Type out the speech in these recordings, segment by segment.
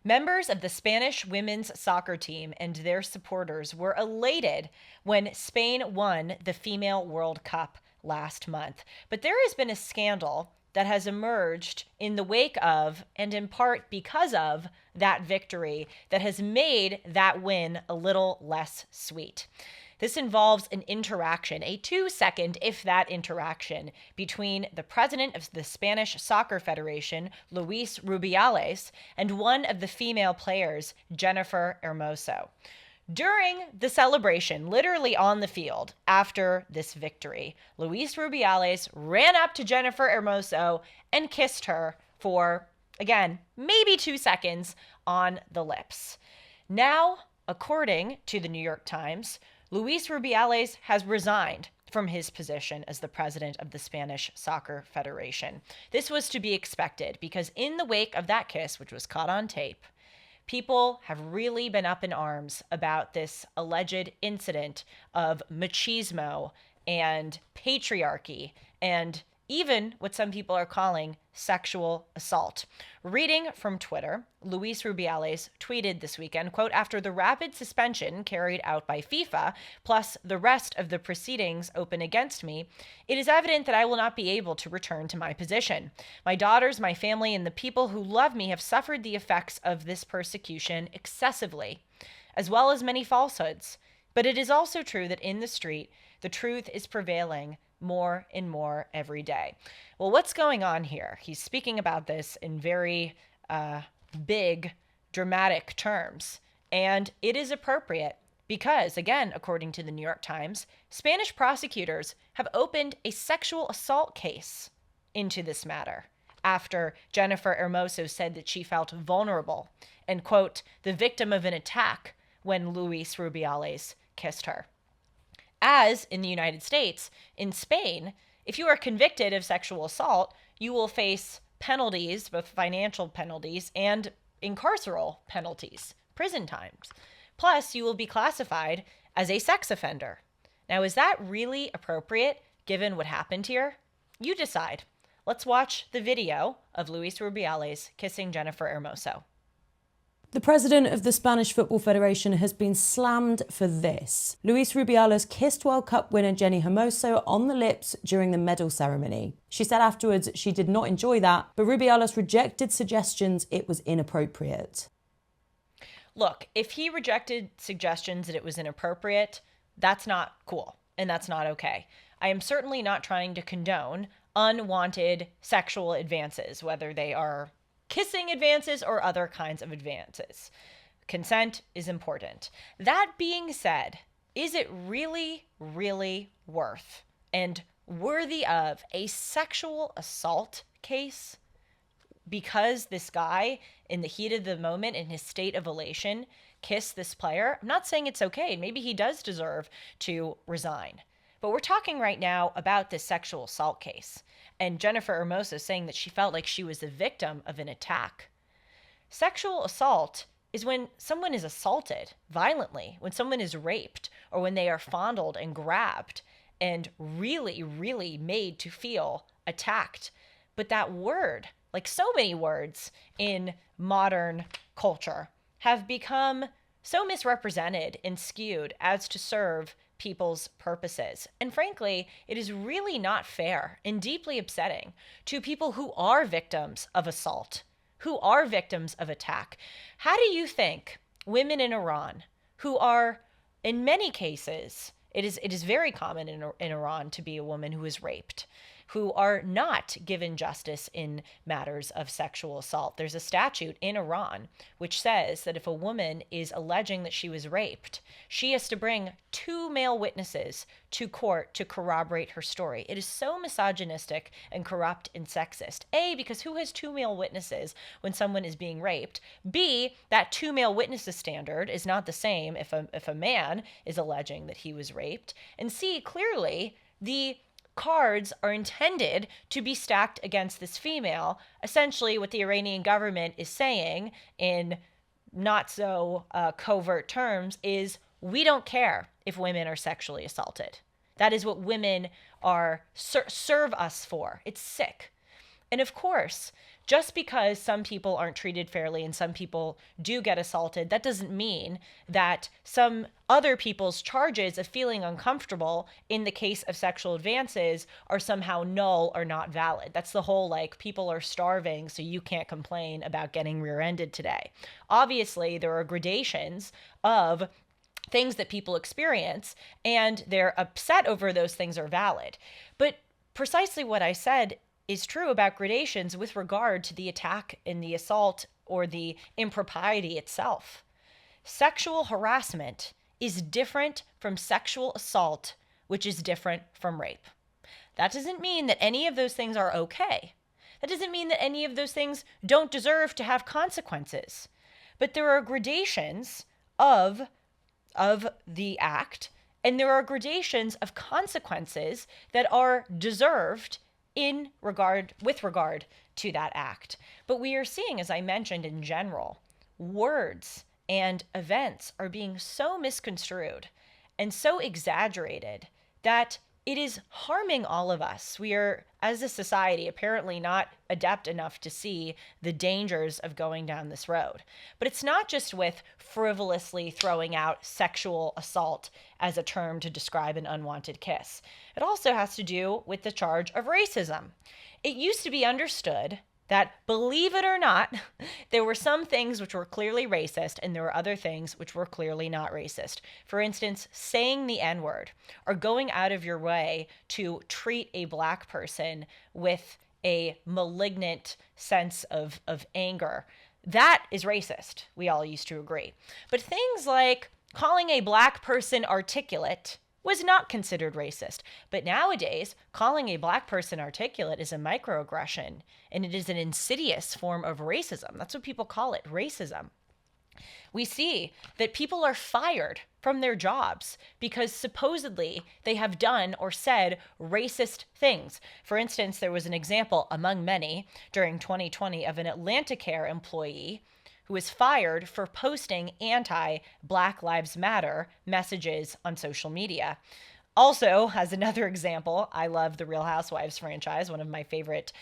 Members of the Spanish women's soccer team and their supporters were elated when Spain won the Female World Cup last month. But there has been a scandal that has emerged in the wake of, and in part because of, that victory that has made that win a little less sweet. This involves an interaction, a 2-second, if that interaction, between the president of the Spanish Soccer Federation, Luis Rubiales, and one of the female players, Jennifer Hermoso. During the celebration, literally on the field, after this victory, Luis Rubiales ran up to Jennifer Hermoso and kissed her for, again, maybe 2 seconds on the lips. Now, according to the New York Times, Luis Rubiales has resigned from his position as the president of the Spanish Soccer Federation. This was to be expected because in the wake of that kiss, which was caught on tape, people have really been up in arms about this alleged incident of machismo and patriarchy and even what some people are calling sexual assault. Reading from Twitter, Luis Rubiales tweeted this weekend, quote, "After the rapid suspension carried out by FIFA, plus the rest of the proceedings open against me, it is evident that I will not be able to return to my position. My daughters, my family, and the people who love me have suffered the effects of this persecution excessively, as well as many falsehoods. But it is also true that in the street, the truth is prevailing more and more every day." Well, what's going on here? He's speaking about this in very big, dramatic terms. And it is appropriate because, again, according to the New York Times, Spanish prosecutors have opened a sexual assault case into this matter after Jennifer Hermoso said that she felt vulnerable and, quote, the victim of an attack when Luis Rubiales kissed her. As in the United States, in Spain, if you are convicted of sexual assault, you will face penalties, both financial penalties and incarceral penalties, prison times. Plus, you will be classified as a sex offender. Now, is that really appropriate given what happened here? You decide. Let's watch the video of Luis Rubiales kissing Jennifer Hermoso. The president of the Spanish Football Federation has been slammed for this. Luis Rubiales kissed World Cup winner Jenny Hermoso on the lips during the medal ceremony. She said afterwards she did not enjoy that, but Rubiales rejected suggestions it was inappropriate. Look, if he rejected suggestions that it was inappropriate, that's not cool, and that's not okay. I am certainly not trying to condone unwanted sexual advances, whether they are kissing advances or other kinds of advances. Consent is important. That being said, is it really, really worth and worthy of a sexual assault case because this guy, in the heat of the moment, in his state of elation, kissed this player? I'm not saying it's okay. Maybe he does deserve to resign. But we're talking right now about this sexual assault case. And Jennifer Hermoso saying that she felt like she was the victim of an attack. Sexual assault is when someone is assaulted violently, when someone is raped, or when they are fondled and grabbed and really, really made to feel attacked. But that word, like so many words in modern culture, have become so misrepresented and skewed as to serve people's purposes. And frankly, it is really not fair and deeply upsetting to people who are victims of assault, who are victims of attack. How do you think women in Iran, who are, in many cases, it is very common in Iran to be a woman who is raped, who are not given justice in matters of sexual assault. There's a statute in Iran which says that if a woman is alleging that she was raped, she has to bring 2 male witnesses to court to corroborate her story. It is so misogynistic and corrupt and sexist. A, because who has 2 male witnesses when someone is being raped? B, that 2 male witnesses standard is not the same if a man is alleging that he was raped. And C, clearly the cards are intended to be stacked against this female. Essentially, what the Iranian government is saying in not so covert terms is, we don't care if women are sexually assaulted. That is what women are serve us for. It's sick. And of course, Just because some people aren't treated fairly and some people do get assaulted, that doesn't mean that some other people's charges of feeling uncomfortable in the case of sexual advances are somehow null or not valid. That's the whole, like, people are starving, so you can't complain about getting rear-ended today. Obviously, there are gradations of things that people experience, and they're upset over those things are valid. But precisely what I said is true about gradations with regard to the attack and the assault or the impropriety itself. Sexual harassment is different from sexual assault, which is different from rape. That doesn't mean that any of those things are okay. That doesn't mean that any of those things don't deserve to have consequences. But there are gradations of the act, and there are gradations of consequences that are deserved with regard to that act. But we are seeing, as I mentioned in general, words and events are being so misconstrued and so exaggerated that it is harming all of us. We are, as a society, apparently not adept enough to see the dangers of going down this road. But it's not just with frivolously throwing out sexual assault as a term to describe an unwanted kiss. It also has to do with the charge of racism. It used to be understood that, believe it or not, there were some things which were clearly racist and there were other things which were clearly not racist. For instance, saying the N-word or going out of your way to treat a Black person with a malignant sense of anger. That is racist. We all used to agree. But things like calling a Black person articulate was not considered racist. But nowadays, calling a Black person articulate is a microaggression, and it is an insidious form of racism. That's what people call it, racism. We see that people are fired from their jobs because supposedly they have done or said racist things. For instance, there was an example among many during 2020 of an Atlanticare employee who was fired for posting anti-Black Lives Matter messages on social media. Also, as another example, I love the Real Housewives franchise. One of my favorite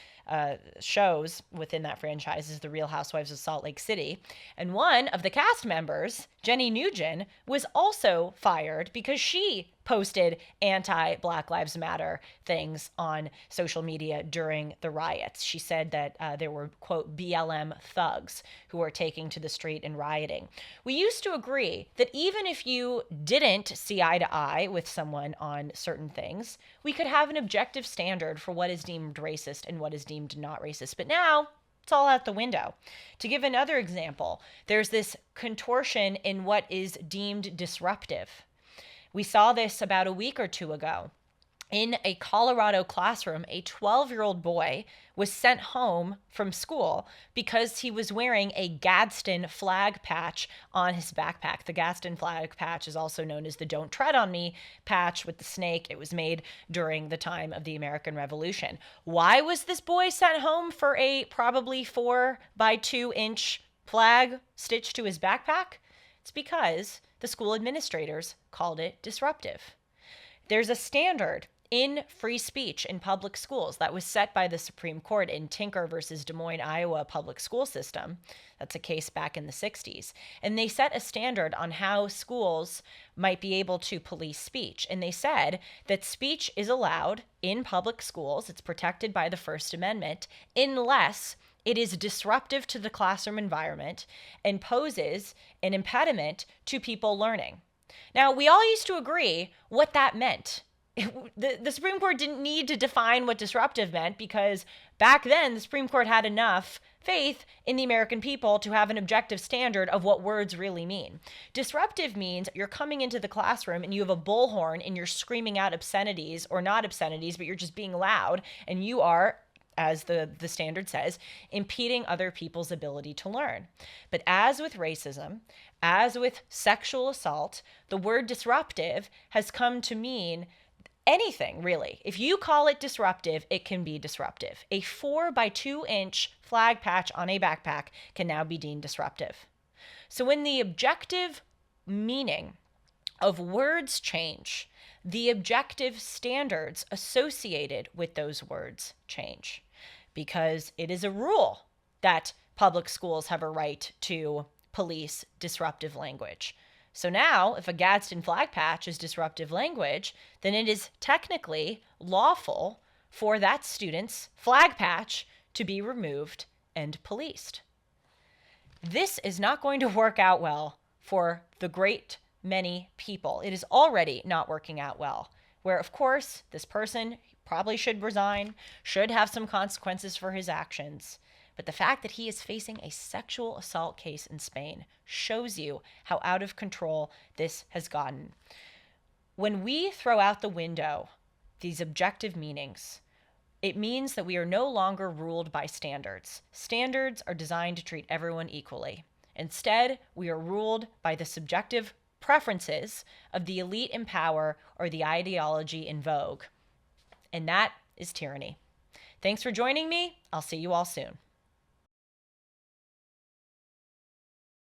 shows within that franchise is the Real Housewives of Salt Lake City. And one of the cast members, Jenny Nugent, was also fired because she posted anti-Black Lives Matter things on social media during the riots. She said that there were, quote, BLM thugs who were taking to the street and rioting. We used to agree that even if you didn't see eye to eye with someone on certain things, we could have an objective standard for what is deemed racist and what is deemed not racist. But now, it's all out the window. To give another example, there's this contortion in what is deemed disruptive. We saw this about a week or two ago. In a Colorado classroom, a 12-year-old boy was sent home from school because he was wearing a Gadsden flag patch on his backpack. The Gadsden flag patch is also known as the Don't Tread on Me patch with the snake. It was made during the time of the American Revolution. Why was this boy sent home for a probably 4-by-2-inch flag stitched to his backpack? It's because the school administrators called it disruptive. There's a standard in free speech in public schools that was set by the Supreme Court in Tinker versus Des Moines, Iowa public school system. That's a case back in the 60s. And they set a standard on how schools might be able to police speech. And they said that speech is allowed in public schools, it's protected by the First Amendment, unless it is disruptive to the classroom environment and poses an impediment to people learning. Now, we all used to agree what that meant. The Supreme Court didn't need to define what disruptive meant because back then the Supreme Court had enough faith in the American people to have an objective standard of what words really mean. Disruptive means you're coming into the classroom and you have a bullhorn and you're screaming out obscenities, or not obscenities, but you're just being loud, and you are, as the standard says, impeding other people's ability to learn. But as with racism, as with sexual assault, the word disruptive has come to mean anything, really. If you call it disruptive, it can be disruptive. A 4-by-2-inch flag patch on a backpack can now be deemed disruptive. So when the objective meaning of words change, the objective standards associated with those words change. Because it is a rule that public schools have a right to police disruptive language. So now, if a Gadsden flag patch is disruptive language, then it is technically lawful for that student's flag patch to be removed and policed. This is not going to work out well for the great many people. It is already not working out well, where, of course, this person probably should resign, should have some consequences for his actions. But the fact that he is facing a sexual assault case in Spain shows you how out of control this has gotten. When we throw out the window these objective meanings, it means that we are no longer ruled by standards. Standards are designed to treat everyone equally. Instead, we are ruled by the subjective preferences of the elite in power or the ideology in vogue. And that is tyranny. Thanks for joining me. I'll see you all soon.